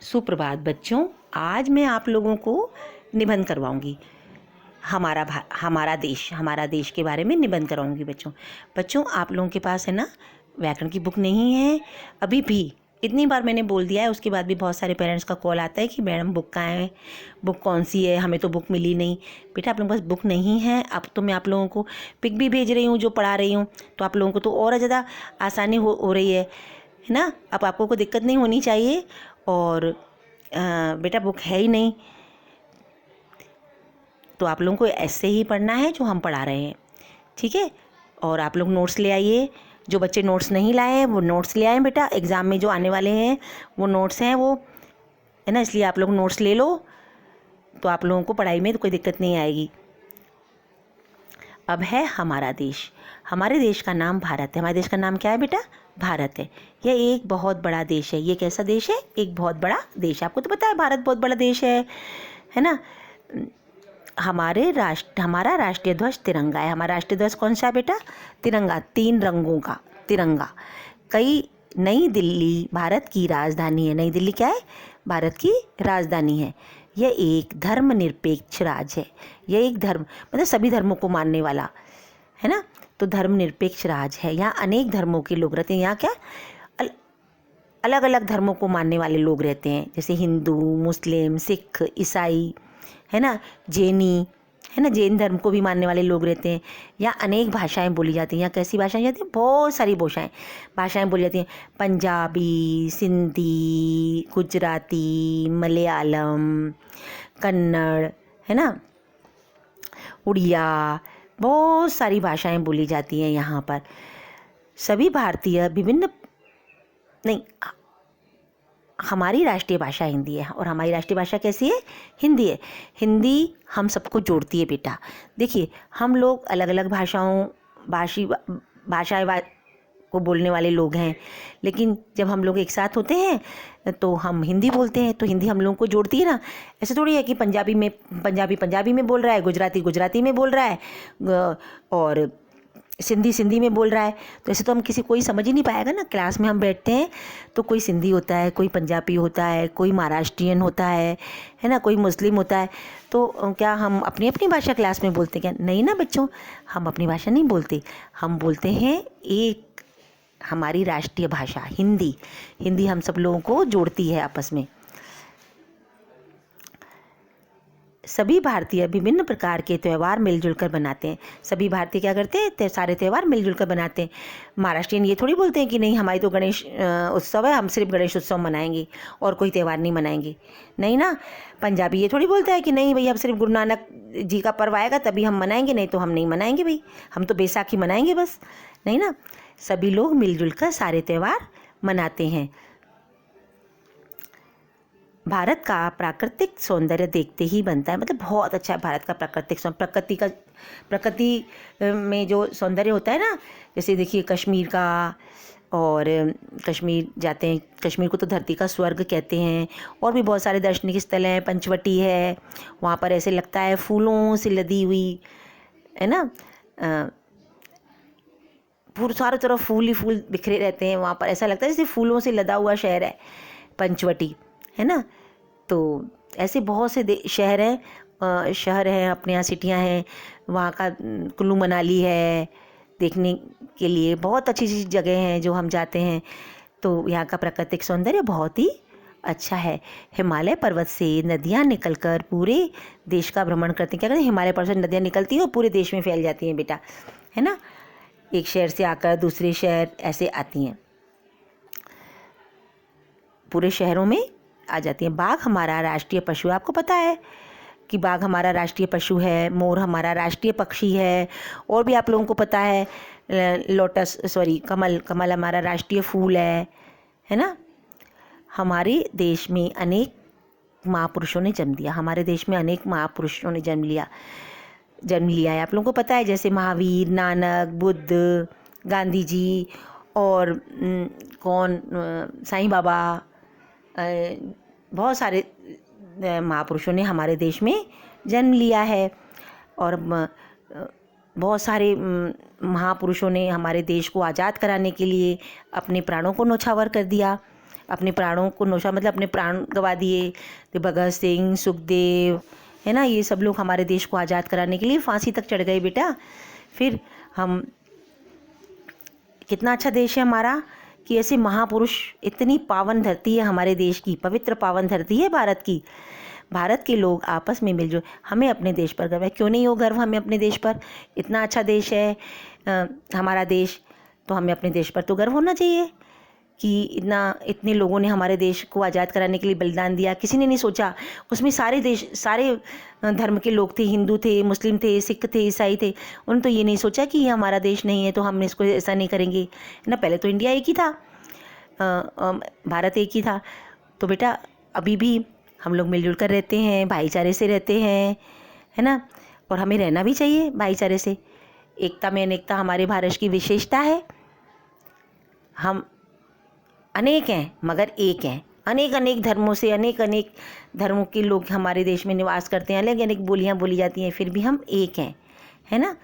सुप्रभात बच्चों, आज मैं आप लोगों को निबंध करवाऊंगी। हमारा देश के बारे में निबंध करवाऊंगी बच्चों आप लोगों के पास है ना व्याकरण की बुक नहीं है अभी भी। इतनी बार मैंने बोल दिया है, उसके बाद भी बहुत सारे पेरेंट्स का कॉल आता है कि मैडम बुक कहाँ है, बुक कौन सी है, हमें तो बुक मिली नहीं। बेटा आप लोगों के पास बुक नहीं है। अब तो मैं आप लोगों को पिक भी भेज रही हूँ जो पढ़ा रही हूँ, तो आप लोगों को तो और ज़्यादा आसानी हो रही है ना। अब आपको कोई दिक्कत नहीं होनी चाहिए। और बेटा बुक है ही नहीं तो आप लोगों को ऐसे ही पढ़ना है जो हम पढ़ा रहे हैं, ठीक है। और आप लोग नोट्स ले आइए। जो बच्चे नोट्स नहीं लाए हैं वो नोट्स ले आए बेटा, एग्ज़ाम में जो आने वाले हैं वो नोट्स हैं वो, है ना। इसलिए आप लोग नोट्स ले लो तो आप लोगों को पढ़ाई में तो कोई दिक्कत नहीं आएगी। अब है हमारा देश। हमारे देश का नाम भारत है। हमारे देश का नाम क्या है बेटा? भारत है। यह एक बहुत बड़ा देश है। ये कैसा देश है? एक बहुत बड़ा देश। आपको तो पता है भारत बहुत बड़ा देश है ना। हमारा राष्ट्रीय ध्वज तिरंगा है। हमारा राष्ट्रीय ध्वज कौन सा है बेटा? तिरंगा, 3 रंगों का तिरंगा। नई दिल्ली भारत की राजधानी है। नई दिल्ली क्या है? भारत की राजधानी है। यह एक धर्मनिरपेक्ष राज्य है। यह एक धर्म मतलब सभी धर्मों को मानने वाला है ना, तो धर्मनिरपेक्ष राज्य है। यहाँ अनेक धर्मों के लोग रहते हैं। यहाँ क्या अलग अलग धर्मों को मानने वाले लोग रहते हैं, जैसे हिंदू, मुस्लिम, सिख, ईसाई, है ना, जैनी, है ना, जैन धर्म को भी मानने वाले लोग रहते हैं। यहाँ अनेक भाषाएं बोली जाती हैं। यहाँ कैसी भाषाएं जाती हैं? बहुत सारी भाषाएं बोली जाती हैं। पंजाबी, सिंधी, गुजराती, मलयालम, कन्नड़, है ना, उड़िया, बहुत सारी भाषाएं बोली जाती हैं यहाँ पर। सभी भारतीय हमारी राष्ट्रीय भाषा हिंदी है। और हमारी राष्ट्रीय भाषा कैसी है? हिंदी है। हिंदी हम सबको जोड़ती है बेटा। देखिए हम लोग अलग अलग भाषाएं को बोलने वाले लोग हैं, लेकिन जब हम लोग एक साथ होते हैं तो हम हिंदी बोलते हैं, तो हिंदी हम लोगों को जोड़ती है ना। ऐसे थोड़ी है कि पंजाबी में बोल रहा है, गुजराती में बोल रहा है और सिंधी में बोल रहा है, तो ऐसे तो हम कोई समझ ही नहीं पाएगा ना। क्लास में हम बैठते हैं तो कोई सिंधी होता है, कोई पंजाबी होता है, कोई महाराष्ट्रियन होता है ना, कोई मुस्लिम होता है। तो क्या हम अपनी अपनी भाषा क्लास में बोलते क्या? नहीं ना बच्चों, हम अपनी भाषा नहीं बोलते। हम बोलते हैं एक हमारी राष्ट्रीय भाषा हिंदी। हिंदी हम सब लोगों को जोड़ती है आपस में। सभी भारतीय विभिन्न प्रकार के त्यौहार मिलजुल कर बनाते हैं। सभी भारतीय क्या करते हैं? सारे त्यौहार मिलजुल कर बनाते हैं। महाराष्ट्रियन ये थोड़ी बोलते हैं कि नहीं हमारी तो गणेश उत्सव है, हम सिर्फ गणेश उत्सव मनाएंगे और कोई त्यौहार नहीं मनाएंगे। नहीं ना। पंजाबी ये थोड़ी बोलता है कि नहीं भैया हम सिर्फ गुरु नानक जी का पर्व आएगा तभी हम मनाएंगे, नहीं तो हम नहीं मनाएंगे भाई, हम तो बैसाखी मनाएंगे बस। नहीं ना, सभी लोग मिलजुल कर सारे त्यौहार मनाते हैं। भारत का प्राकृतिक सौंदर्य देखते ही बनता है, मतलब बहुत अच्छा है भारत का प्राकृतिक सौंदर्य। प्रकृति में जो सौंदर्य होता है ना, जैसे देखिए कश्मीर का, और कश्मीर जाते हैं, कश्मीर को तो धरती का स्वर्ग कहते हैं। और भी बहुत सारे दार्शनिक स्थल हैं, पंचवटी है, वहाँ पर ऐसे लगता है फूलों से लदी हुई, है ना, पूरे चारों तरफ फूल ही फूल बिखरे रहते हैं। वहाँ पर ऐसा लगता है जैसे फूलों से लदा हुआ शहर है पंचवटी, है ना। तो ऐसे बहुत से शहर हैं अपने यहाँ, सिटियाँ हैं। वहाँ का कुल्लू मनाली है देखने के लिए, बहुत अच्छी अच्छी जगह हैं जो हम जाते हैं। तो यहाँ का प्राकृतिक सौंदर्य बहुत ही अच्छा है। हिमालय पर्वत से नदियाँ निकलकर पूरे देश का भ्रमण करती हैं। क्या कहते हैं? हिमालय पर्वत से नदियाँ निकलती हैं और पूरे देश में फैल जाती हैं बेटा, है ना। एक शहर से आकर दूसरे शहर ऐसे आती हैं, पूरे शहरों में आ जाती हैं। बाघ हमारा राष्ट्रीय पशु है। आपको पता है कि बाघ हमारा राष्ट्रीय पशु है, मोर हमारा राष्ट्रीय पक्षी है। और भी आप लोगों को पता है कमल हमारा राष्ट्रीय फूल है ना। हमारे देश में अनेक महापुरुषों ने जन्म दिया। हमारे देश में अनेक महापुरुषों ने जन्म लिया है। आप लोगों को पता है जैसे महावीर, नानक, बुद्ध, गांधी जी, और साईं बाबा, बहुत सारे महापुरुषों ने हमारे देश में जन्म लिया है। और बहुत सारे महापुरुषों ने हमारे देश को आज़ाद कराने के लिए अपने प्राणों को न्यौछावर कर दिया। अपने प्राणों को नौशा मतलब अपने प्राण गंवा दिए। तो भगत सिंह, सुखदेव, है ना, ये सब लोग हमारे देश को आज़ाद कराने के लिए फांसी तक चढ़ गए बेटा। फिर हम, कितना अच्छा देश है हमारा कि ऐसे महापुरुष, इतनी पावन धरती है हमारे देश की, पवित्र पावन धरती है भारत की। भारत के लोग आपस में मिलजुल, हमें अपने देश पर गर्व है। क्यों नहीं हो गर्व हमें अपने देश पर? इतना अच्छा देश है हमारा देश, तो हमें अपने देश पर तो गर्व होना चाहिए कि इतने लोगों ने हमारे देश को आज़ाद कराने के लिए बलिदान दिया। किसी ने नहीं सोचा, उसमें सारे धर्म के लोग थे, हिंदू थे, मुस्लिम थे, सिख थे, ईसाई थे। उन्होंने तो ये नहीं सोचा कि ये हमारा देश नहीं है तो हम इसको ऐसा नहीं करेंगे ना। पहले तो इंडिया एक ही था, भारत एक ही था। तो बेटा अभी भी हम लोग मिलजुल कर रहते हैं, भाईचारे से रहते हैं, है ना। और हमें रहना भी चाहिए भाईचारे से। एकता में अनेकता हमारे भारत की विशेषता है। हम अनेक हैं मगर एक हैं। अनेक अनेक धर्मों से, अनेक अनेक धर्मों के लोग हमारे देश में निवास करते हैं, अलग अनेक बोलियाँ बोली जाती हैं, फिर भी हम एक हैं, है ना।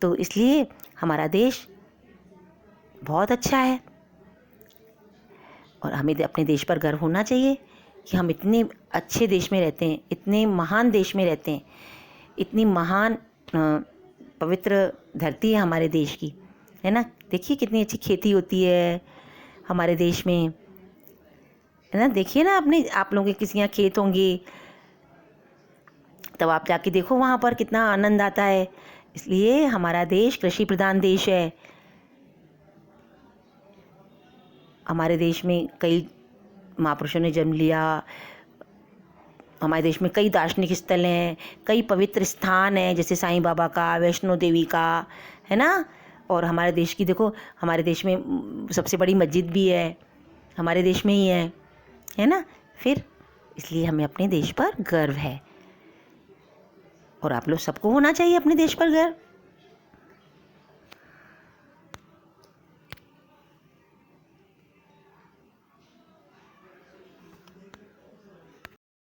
तो इसलिए हमारा देश बहुत अच्छा है और हमें अपने देश पर गर्व होना चाहिए कि हम इतने अच्छे देश में रहते हैं, इतने महान देश में रहते हैं, इतनी महान पवित्र धरती है हमारे देश की, है ना। देखिए कितनी अच्छी खेती होती है हमारे देश में, है ना। देखिए ना, आप लोगों के किसी यहाँ खेत होंगे, तब आप जाके देखो वहाँ पर कितना आनंद आता है। इसलिए हमारा देश कृषि प्रधान देश है। हमारे देश में कई महापुरुषों ने जन्म लिया। हमारे देश में कई दार्शनिक स्थल हैं, कई पवित्र स्थान हैं, जैसे साईं बाबा का, वैष्णो देवी का, है ना। और हमारे देश की देखो, हमारे देश में सबसे बड़ी मस्जिद भी है, हमारे देश में ही है ना। फिर इसलिए हमें अपने देश पर गर्व है और आप लोग सबको होना चाहिए अपने देश पर गर्व।